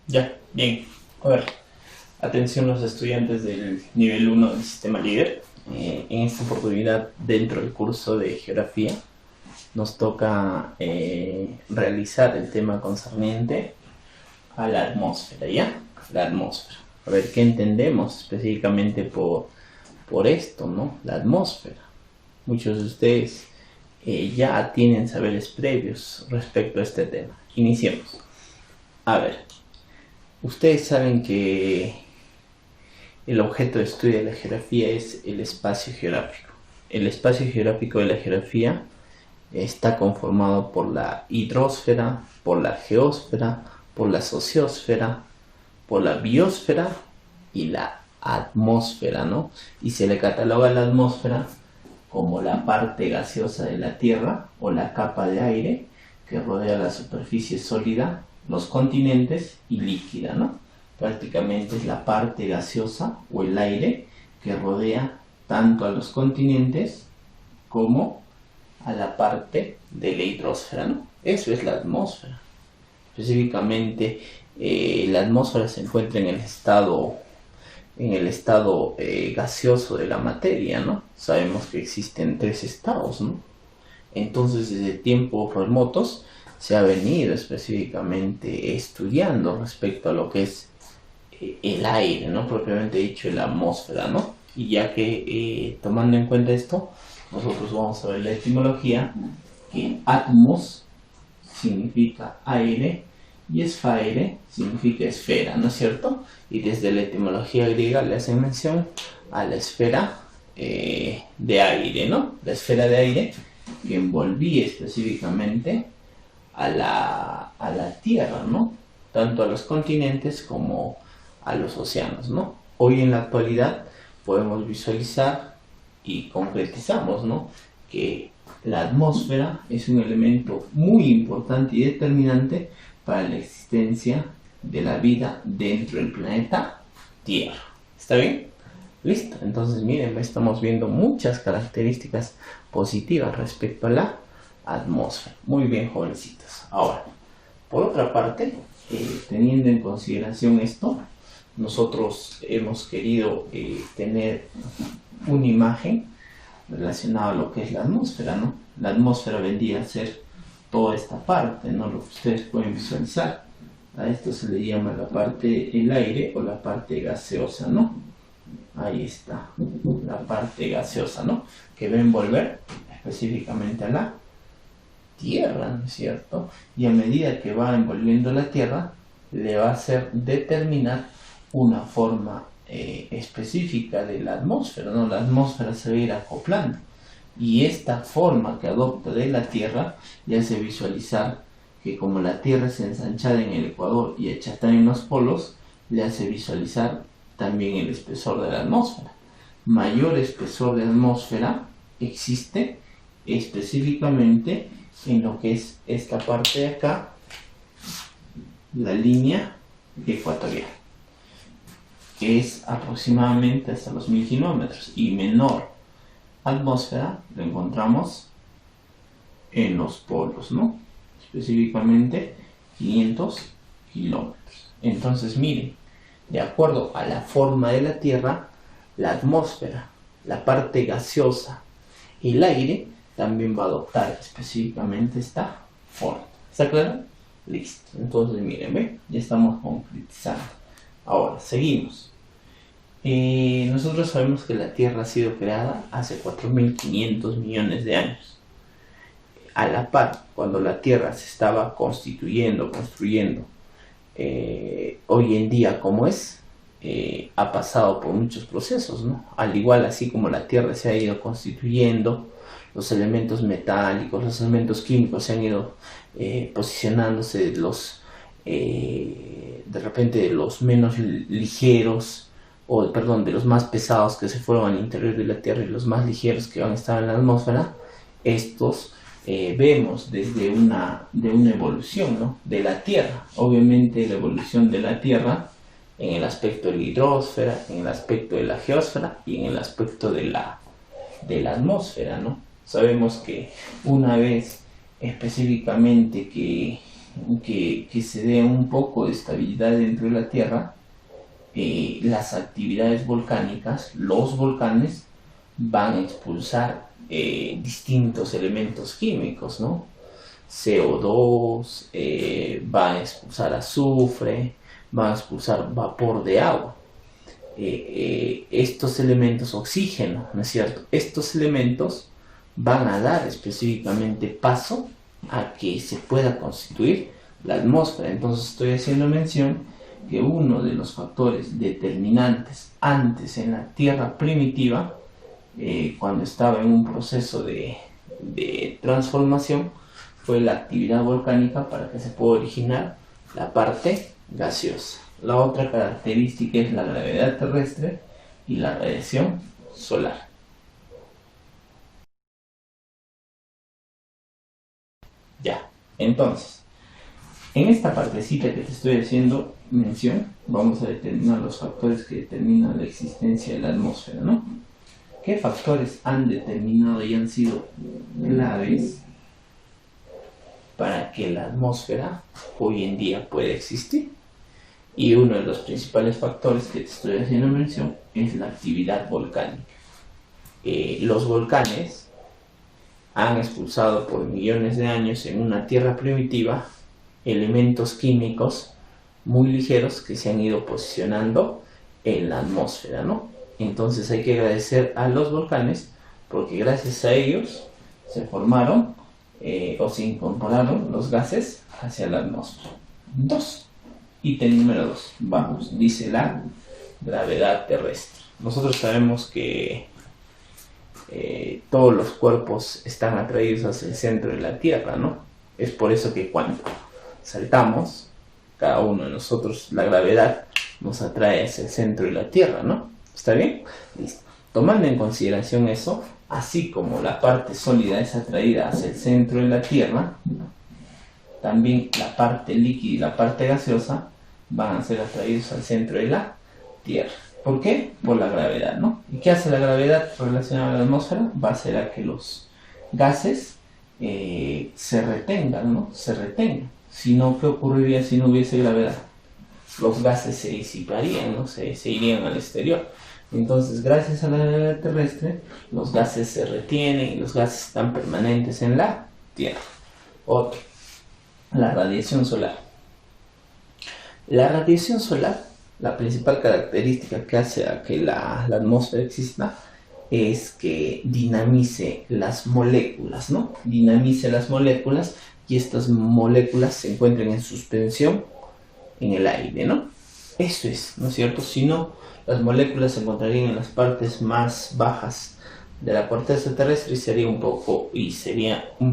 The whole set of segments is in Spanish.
Ya, bien. A ver, atención los estudiantes del nivel 1 del sistema líder. En esta oportunidad, dentro del curso de geografía, nos toca realizar el tema concerniente a la atmósfera, ¿ya? La atmósfera. A ver, ¿qué entendemos específicamente por esto, ¿no? La atmósfera. Muchos de ustedes ya tienen saberes previos respecto a este tema. Iniciemos. A ver, ustedes saben que el objeto de estudio de la geografía es el espacio geográfico. El espacio geográfico de la geografía está conformado por la hidrosfera, por la geósfera, por la sociosfera, por la biosfera y la atmósfera, ¿no? Y se le cataloga la atmósfera como la parte gaseosa de la Tierra o la capa de aire que rodea la superficie sólida, los continentes y líquida, ¿no? Prácticamente es la parte gaseosa o el aire que rodea tanto a los continentes como a la parte de la hidrosfera, ¿no? Eso es la atmósfera. Específicamente, la atmósfera se encuentra en el estado gaseoso de la materia, ¿no? Sabemos que existen tres estados, ¿no? Entonces, desde tiempos remotos se ha venido específicamente estudiando respecto a lo que es el aire, ¿no? Propiamente dicho, la atmósfera, ¿no? Y ya que tomando en cuenta esto, nosotros vamos a ver la etimología, que atmos significa aire y esfaire significa esfera, ¿no es cierto? Y desde la etimología griega le hacen mención a la esfera de aire, ¿no? La esfera de aire que envolvía específicamente a la Tierra, ¿no? Tanto a los continentes como a los océanos, ¿no? Hoy en la actualidad podemos visualizar y concretizamos, ¿no? Que la atmósfera es un elemento muy importante y determinante para la existencia de la vida dentro del planeta Tierra. ¿Está bien? Listo. Entonces, miren, estamos viendo muchas características positivas respecto a la atmósfera. Muy bien, jovencitos. Ahora, por otra parte, teniendo en consideración esto, nosotros hemos querido tener una imagen relacionada a lo que es la atmósfera, ¿no? La atmósfera vendría a ser toda esta parte, ¿no? Lo que ustedes pueden visualizar. A esto se le llama la parte, el aire o la parte gaseosa, ¿no? Ahí está, la parte gaseosa, ¿no? Que va a envolver específicamente a la Tierra, ¿no es cierto? Y a medida que va envolviendo la Tierra, le va a hacer determinar una forma específica de la atmósfera, ¿no? La atmósfera se va a ir acoplando. Y esta forma que adopta de la Tierra le hace visualizar que como la Tierra es ensanchada en el ecuador y achatada en los polos, le hace visualizar también el espesor de la atmósfera. Mayor espesor de atmósfera existe específicamente en lo que es esta parte de acá, la línea ecuatorial, que es aproximadamente hasta los 1000 kilómetros, y menor atmósfera lo encontramos en los polos, ¿no? Específicamente 500 kilómetros. Entonces, miren, de acuerdo a la forma de la Tierra, la atmósfera, la parte gaseosa y el aire también va a adoptar específicamente esta forma. ¿Está claro? Listo. Entonces, miren, ¿ve? Ya estamos concretizando. Ahora, seguimos. Nosotros sabemos que la Tierra ha sido creada hace 4.500 millones de años. A la par, cuando la Tierra se estaba construyendo, hoy en día como es, ha pasado por muchos procesos, ¿no? Al igual, así como la Tierra se ha ido constituyendo, los elementos metálicos, los elementos químicos se han ido posicionándose de repente de los menos ligeros, o perdón, de los más pesados que se fueron al interior de la Tierra y los más ligeros que van a estar en la atmósfera. Estos vemos desde una evolución, ¿no? De la Tierra. Obviamente la evolución de la Tierra en el aspecto de la hidrosfera, en el aspecto de la geósfera y en el aspecto de la atmósfera, ¿no? Sabemos que una vez específicamente que que se dé un poco de estabilidad dentro de la Tierra, las actividades volcánicas, los volcanes, van a expulsar distintos elementos químicos, ¿no? CO2, va a expulsar azufre, va a expulsar vapor de agua. Estos elementos, oxígeno, ¿no es cierto? Estos elementos van a dar específicamente paso a que se pueda constituir la atmósfera. Entonces estoy haciendo mención que uno de los factores determinantes antes en la Tierra primitiva, cuando estaba en un proceso de transformación, fue la actividad volcánica para que se pueda originar la parte gaseosa. La otra característica es la gravedad terrestre y la radiación solar. Ya, entonces, en esta partecita que te estoy haciendo mención, vamos a determinar los factores que determinan la existencia de la atmósfera, ¿no? ¿Qué factores han determinado y han sido claves para que la atmósfera hoy en día pueda existir? Y uno de los principales factores que te estoy haciendo mención es la actividad volcánica. Los volcanes han expulsado por millones de años en una tierra primitiva elementos químicos muy ligeros que se han ido posicionando en la atmósfera, ¿no? Entonces hay que agradecer a los volcanes porque gracias a ellos se formaron o se incorporaron los gases hacia la atmósfera. Ítem número 2, vamos, dice la gravedad terrestre. Nosotros sabemos que todos los cuerpos están atraídos hacia el centro de la Tierra, ¿no? Es por eso que cuando saltamos, cada uno de nosotros, la gravedad nos atrae hacia el centro de la Tierra, ¿no? ¿Está bien? Listo. Tomando en consideración eso, así como la parte sólida es atraída hacia el centro de la Tierra, también la parte líquida y la parte gaseosa van a ser atraídos al centro de la Tierra. ¿Por qué? Por la gravedad, ¿no? ¿Y qué hace la gravedad relacionada a la atmósfera? Va a hacer a que los gases se retengan, ¿no? Se retengan. Si no, ¿qué ocurriría si no hubiese gravedad? Los gases se disiparían, ¿no? Se irían al exterior. Entonces, gracias a la gravedad terrestre, los gases se retienen y los gases están permanentes en la Tierra. Otro, la radiación solar. La radiación solar, la principal característica que hace a que la atmósfera exista es que dinamice las moléculas, ¿no? Dinamice las moléculas y estas moléculas se encuentran en suspensión en el aire, ¿no? Eso es, ¿no es cierto? Si no, las moléculas se encontrarían en las partes más bajas de la corteza terrestre y sería un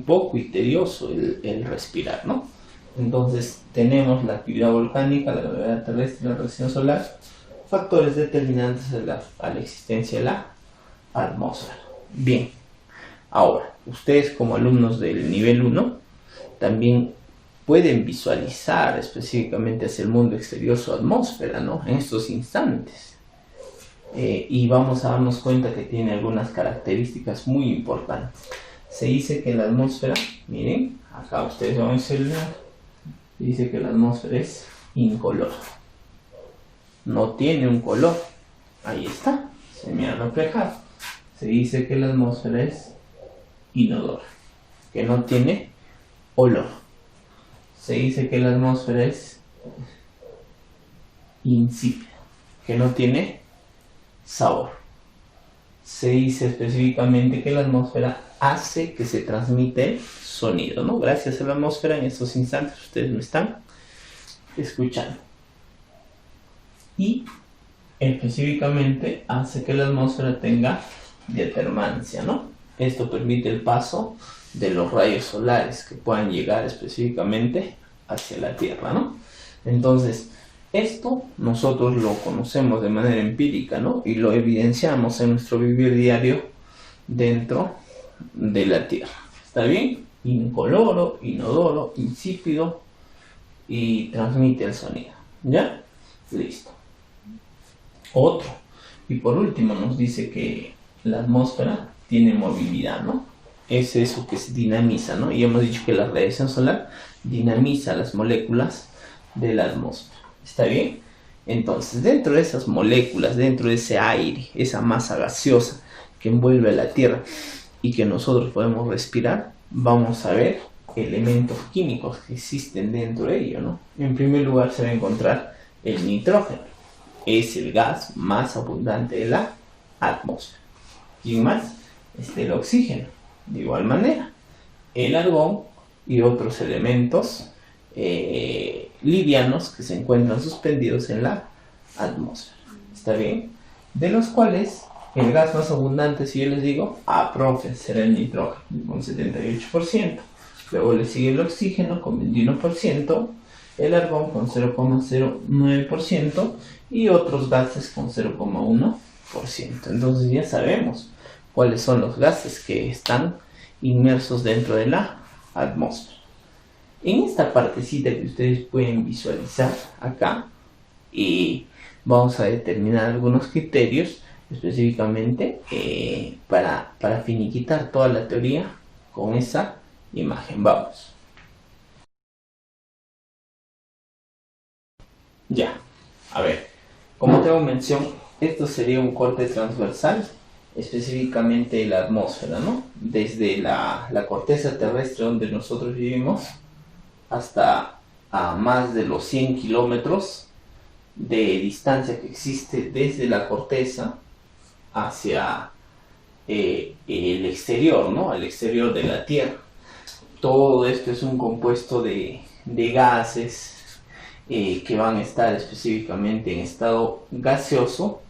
poco y tedioso el respirar, ¿no? Entonces tenemos la actividad volcánica, la gravedad terrestre, la radiación solar, factores determinantes a la existencia de la atmósfera. Bien, ahora, ustedes como alumnos del nivel 1 también pueden visualizar específicamente hacia el mundo exterior su atmósfera, ¿no? En estos instantes. Y vamos a darnos cuenta que tiene algunas características muy importantes. Se dice que la atmósfera, miren, acá ustedes van a observar, dice que la atmósfera es incolora. No tiene un color. Ahí está, se me ha reflejado. Se dice que la atmósfera es inodora, que no tiene olor. Se dice que la atmósfera es insípida, que no tiene sabor. Se dice específicamente que la atmósfera hace que se transmite sonido, ¿no? Gracias a la atmósfera en estos instantes ustedes me están escuchando. Y específicamente hace que la atmósfera tenga diatermancia, ¿no? Esto permite el paso de los rayos solares que puedan llegar específicamente hacia la Tierra, ¿no? Entonces, esto nosotros lo conocemos de manera empírica, ¿no? Y lo evidenciamos en nuestro vivir diario dentro de la Tierra. ¿Está bien? Incoloro, inodoro, insípido y transmite el sonido. ¿Ya? Listo. Otro. Y por último nos dice que la atmósfera tiene movilidad, ¿no? Es eso que se dinamiza, ¿no? Y hemos dicho que la radiación solar dinamiza las moléculas de la atmósfera. ¿Está bien? Entonces, dentro de esas moléculas, dentro de ese aire, esa masa gaseosa que envuelve a la Tierra y que nosotros podemos respirar, vamos a ver elementos químicos que existen dentro de ello, ¿no? En primer lugar se va a encontrar el nitrógeno. Es el gas más abundante de la atmósfera. ¿Quién más? El oxígeno. De igual manera, el argón y otros elementos livianos que se encuentran suspendidos en la atmósfera. ¿Está bien? De los cuales el gas más abundante, si yo les digo, profe, será el nitrógeno con 78%. Luego le sigue el oxígeno con 21%, el argón con 0,09% y otros gases con 0,1%. Entonces ya sabemos cuáles son los gases que están inmersos dentro de la atmósfera. En esta partecita que ustedes pueden visualizar acá, vamos a determinar algunos criterios específicamente para finiquitar toda la teoría con esa imagen. Vamos. Ya, a ver, como tengo mención, esto sería un corte transversal, específicamente de la atmósfera, ¿no? Desde la corteza terrestre donde nosotros vivimos hasta a más de los 100 kilómetros de distancia que existe desde la corteza hacia el exterior, ¿no? El exterior de la Tierra. Todo esto es un compuesto de gases que van a estar específicamente en estado gaseoso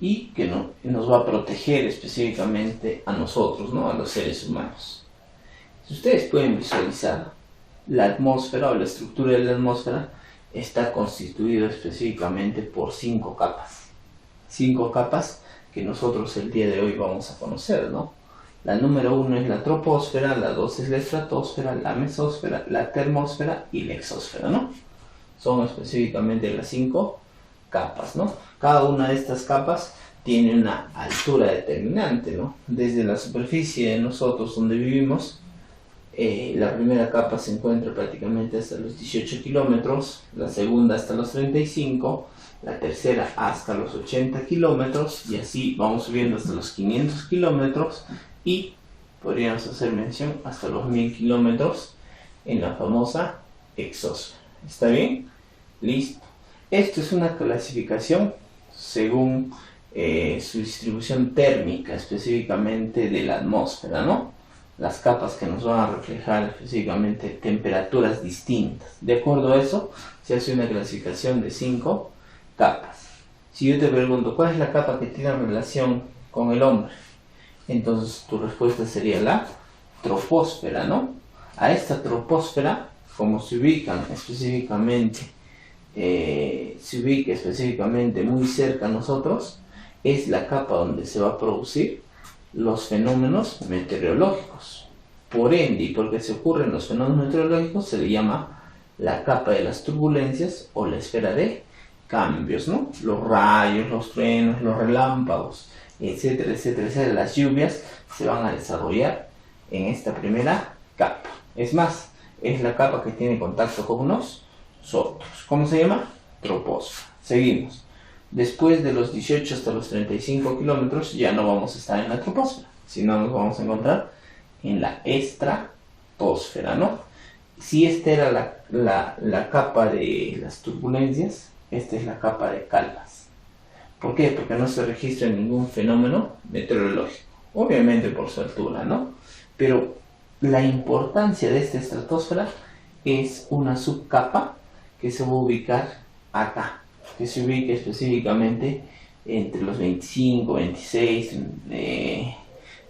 y que nos va a proteger específicamente a nosotros, ¿no? A los seres humanos. Si ustedes pueden visualizar, la atmósfera o la estructura de la atmósfera está constituida específicamente por 5 capas. 5 capas que nosotros el día de hoy vamos a conocer, ¿no? La número 1 es la troposfera, la 2 es la estratosfera, la mesósfera, la termósfera y la exósfera, ¿no? Son específicamente las 5 capas, ¿no? Cada una de estas capas tiene una altura determinante, ¿no? Desde la superficie de nosotros donde vivimos, la primera capa se encuentra prácticamente hasta los 18 kilómetros, la segunda hasta los 35, la tercera hasta los 80 kilómetros y así vamos subiendo hasta los 500 kilómetros y podríamos hacer mención hasta los 1000 kilómetros en la famosa exósfera. ¿Está bien? Listo. Esto es una clasificación según su distribución térmica específicamente de la atmósfera, ¿no? Las capas que nos van a reflejar específicamente temperaturas distintas. De acuerdo a eso, se hace una clasificación de 5 capas. Si yo te pregunto, ¿cuál es la capa que tiene relación con el hombre? Entonces tu respuesta sería la troposfera, ¿no? A esta troposfera, como se ubica específicamente muy cerca a nosotros, es la capa donde se va a producir los fenómenos meteorológicos. Por ende, y porque se ocurren los fenómenos meteorológicos, se le llama la capa de las turbulencias o la esfera de cambios, ¿no? Los rayos, los truenos, los relámpagos, etcétera, etcétera, etcétera. Las lluvias se van a desarrollar en esta primera capa. Es más, es la capa que tiene contacto con nosotros. ¿Cómo se llama? Troposfera. Seguimos. Después de los 18 hasta los 35 kilómetros ya no vamos a estar en la troposfera, sino nos vamos a encontrar en la estratosfera, ¿no? Si esta era la capa de las turbulencias, esta es la capa de calmas. ¿Por qué? Porque no se registra ningún fenómeno meteorológico, obviamente por su altura, ¿no? Pero la importancia de esta estratosfera es una subcapa que se va a ubicar acá, que se ubica específicamente entre los 25, 26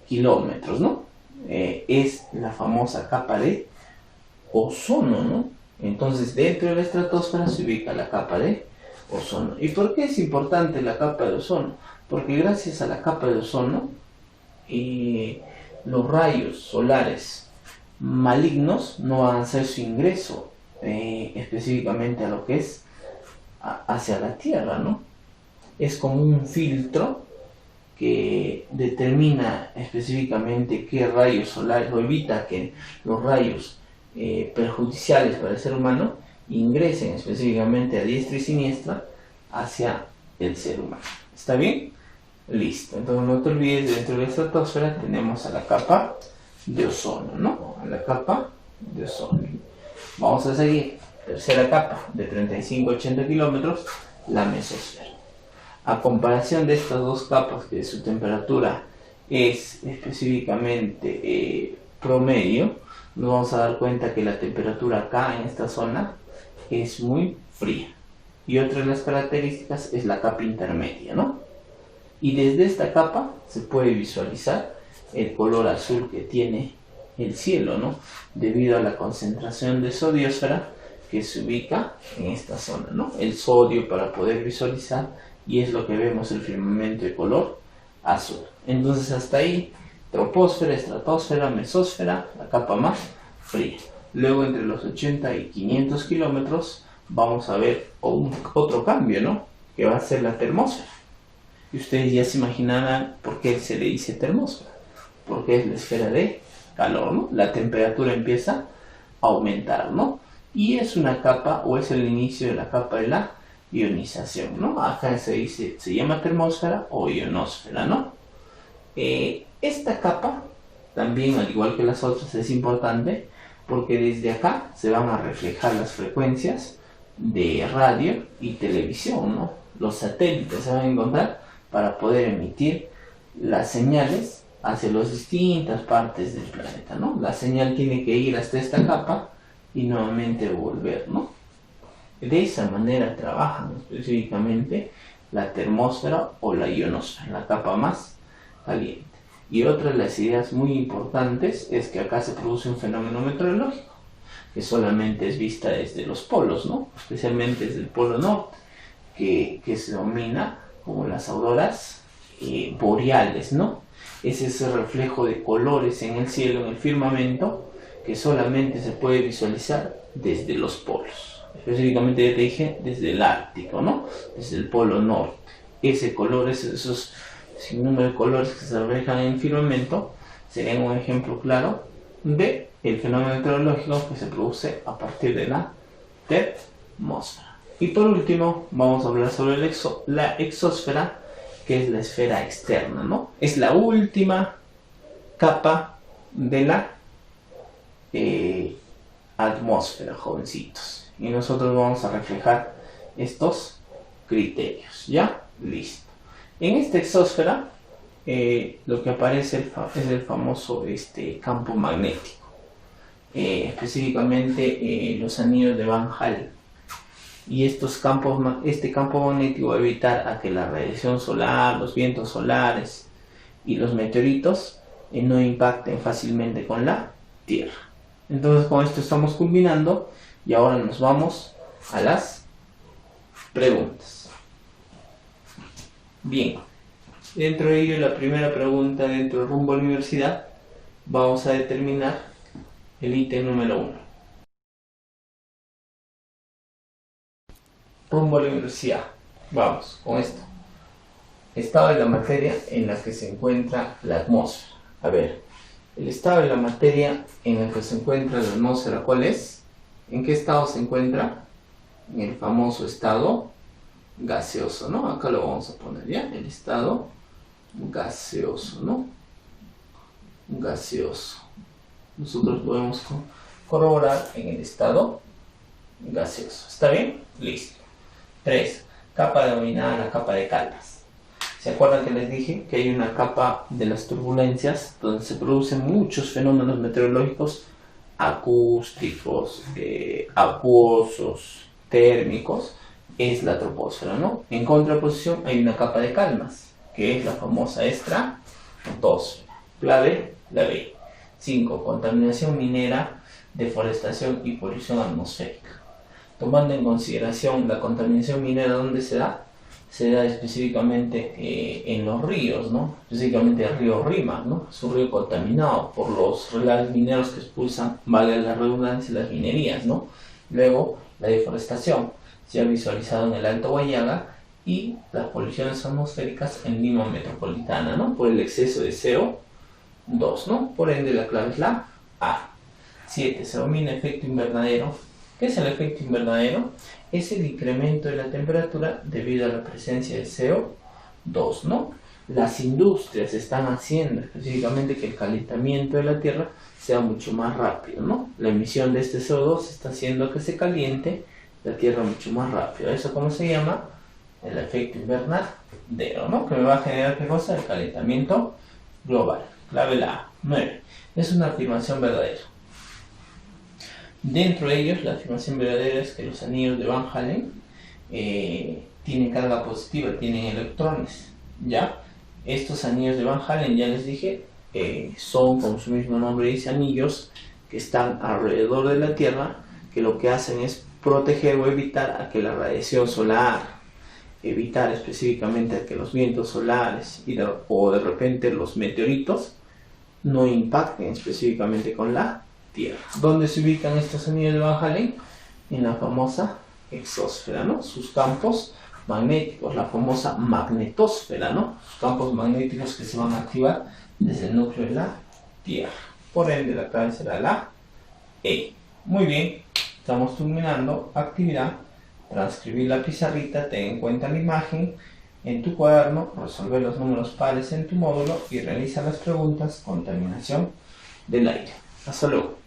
kilómetros, ¿no? Es la famosa capa de ozono, ¿no? Entonces dentro de la estratosfera se ubica la capa de ozono. ¿Y por qué es importante la capa de ozono? Porque gracias a la capa de ozono los rayos solares malignos no van a hacer su ingreso específicamente a lo que es hacia la Tierra, ¿no? Es como un filtro que determina específicamente qué rayos solares, o evita que los rayos perjudiciales para el ser humano ingresen específicamente a diestra y siniestra hacia el ser humano. ¿Está bien? Listo. Entonces no te olvides, dentro de la estratosfera tenemos a la capa de ozono, ¿no? A la capa de ozono. Vamos a seguir. Tercera capa, de 35-80 kilómetros, la mesosfera. A comparación de estas dos capas, que su temperatura es específicamente promedio, nos vamos a dar cuenta que la temperatura acá en esta zona es muy fría. Y otra de las características es la capa intermedia, ¿no? Y desde esta capa se puede visualizar el color azul que tiene el cielo, ¿no? Debido a la concentración de sodiosfera que se ubica en esta zona, ¿no? El sodio para poder visualizar, y es lo que vemos el firmamento de color azul. Entonces hasta ahí, troposfera, estratosfera, mesósfera, la capa más fría. Luego entre los 80 y 500 kilómetros vamos a ver otro cambio, ¿no? Que va a ser la termósfera. Y ustedes ya se imaginarán por qué se le dice termósfera. Porque es la esfera de calor, ¿no? La temperatura empieza a aumentar, ¿no? Y es una capa, o es el inicio de la capa de la ionización, ¿no? Acá se llama termósfera o ionosfera, ¿no? Esta capa también, al igual que las otras, es importante porque desde acá se van a reflejar las frecuencias de radio y televisión, ¿no? Los satélites se van a encontrar para poder emitir las señales hacia las distintas partes del planeta, ¿no? La señal tiene que ir hasta esta capa y nuevamente volver, ¿no? De esa manera trabajan específicamente la termósfera o la ionosfera, la capa más caliente. Y otra de las ideas muy importantes es que acá se produce un fenómeno meteorológico, que solamente es vista desde los polos, ¿no? Especialmente desde el polo norte, que se denomina como las auroras boreales, ¿no? Es ese reflejo de colores en el cielo, en el firmamento, que solamente se puede visualizar desde los polos. Específicamente ya te dije, desde el Ártico, ¿no? Desde el polo norte. Ese color, esos sinnúmero de colores que se reflejan en el firmamento, serían un ejemplo claro de el fenómeno meteorológico que se produce a partir de la termósfera. Y por último, vamos a hablar sobre la exósfera, que es la esfera externa, ¿no? Es la última capa de la atmósfera, jovencitos. Y nosotros vamos a reflejar estos criterios, ¿ya? Listo. En esta exósfera, lo que aparece es el famoso campo magnético. Específicamente los anillos de Van Allen. Y este campo magnético va a evitar a que la radiación solar, los vientos solares y los meteoritos no impacten fácilmente con la Tierra. Entonces con esto estamos culminando y ahora nos vamos a las preguntas. Bien, dentro de ello la primera pregunta dentro del rumbo a la universidad, vamos a determinar el ítem número 1. Rumbo a la universidad. Vamos con esto. Estado de la materia en la que se encuentra la atmósfera. A ver, el estado de la materia en el que se encuentra la atmósfera, ¿cuál es? ¿En qué estado se encuentra? En el famoso estado gaseoso, ¿no? Acá lo vamos a poner, ¿ya? El estado gaseoso, ¿no? Gaseoso. Nosotros podemos corroborar en el estado gaseoso. ¿Está bien? Listo. 3. Capa denominada la capa de calmas. ¿Se acuerdan que les dije que hay una capa de las turbulencias donde se producen muchos fenómenos meteorológicos acústicos, acuosos, térmicos? Es la troposfera, ¿no? En contraposición hay una capa de calmas, que es la famosa estratosfera. Clave, la B. 5. Contaminación minera, deforestación y polución atmosférica. Tomando en consideración la contaminación minera, ¿dónde se da? Se da específicamente en los ríos, ¿no? Específicamente el río Rímac, ¿no? Es un río contaminado por los relaves mineros que expulsan, vale la redundancia, las minerías, ¿no? Luego, la deforestación se ha visualizado en el Alto Huallaga y las poluciones atmosféricas en Lima metropolitana, ¿no? Por el exceso de CO2, ¿no? Por ende la clave es la A. 7. Se domina efecto invernadero. ¿Qué es el efecto invernadero? Es el incremento de la temperatura debido a la presencia de CO2, ¿no? Las industrias están haciendo específicamente que el calentamiento de la Tierra sea mucho más rápido, ¿no? La emisión de este CO2 está haciendo que se caliente la Tierra mucho más rápido. ¿Eso cómo se llama? El efecto invernadero, ¿no? Que me va a generar, ¿qué cosa? El calentamiento global. Clave la A. 9. Es una afirmación verdadera. Dentro de ellos, la afirmación verdadera es que los anillos de Van Allen tienen carga positiva, tienen electrones, ¿ya? Estos anillos de Van Allen, ya les dije, son, como su mismo nombre dice, anillos que están alrededor de la Tierra, que lo que hacen es proteger o evitar a que la radiación solar, evitar específicamente a que los vientos solares o de repente los meteoritos no impacten específicamente con la Tierra. ¿Dónde se ubican estos anillos de Van Allen? En la famosa exósfera, ¿no? Sus campos magnéticos, la famosa magnetosfera, ¿no? Sus campos magnéticos que se van a activar desde el núcleo de la Tierra. Por ende, la clave será la E. Muy bien, estamos terminando actividad. Transcribir la pizarrita, ten en cuenta la imagen en tu cuaderno, resolver los números pares en tu módulo y realiza las preguntas contaminación del aire. Hasta luego.